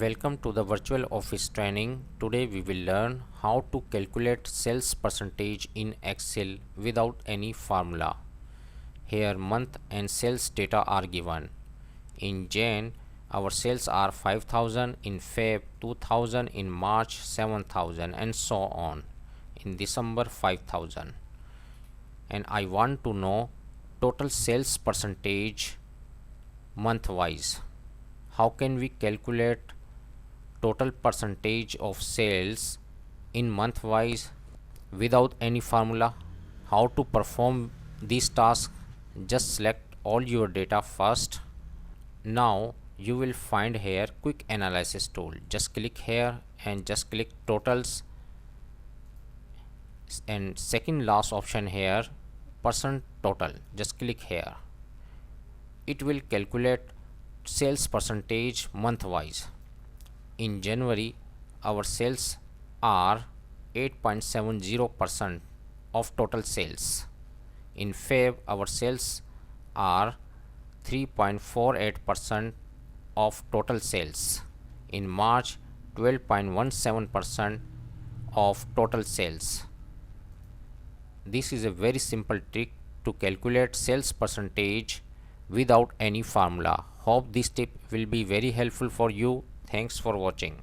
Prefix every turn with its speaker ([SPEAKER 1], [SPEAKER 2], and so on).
[SPEAKER 1] Welcome to the virtual office training. Today we will learn how to calculate sales percentage in Excel without any formula. Here month and sales data are given. In Jan our sales are 5000, in Feb 2000, in March 7000 and so on. In December 5000. And I want to know total sales percentage month wise. How can we calculate total percentage of sales in month wise without any formula? How to perform these tasks? Just select all your data first. Now you will find here quick analysis tool. Just click here and just click totals, and second last option here percent total, just click here. It will calculate sales percentage month wise. In January our sales are 8.70% of total sales. In Feb our sales are 3.48% of total sales. In March 12.17% of total sales. This is a very simple trick to calculate sales percentage without any formula. Hope this tip will be very helpful for you. Thanks for watching.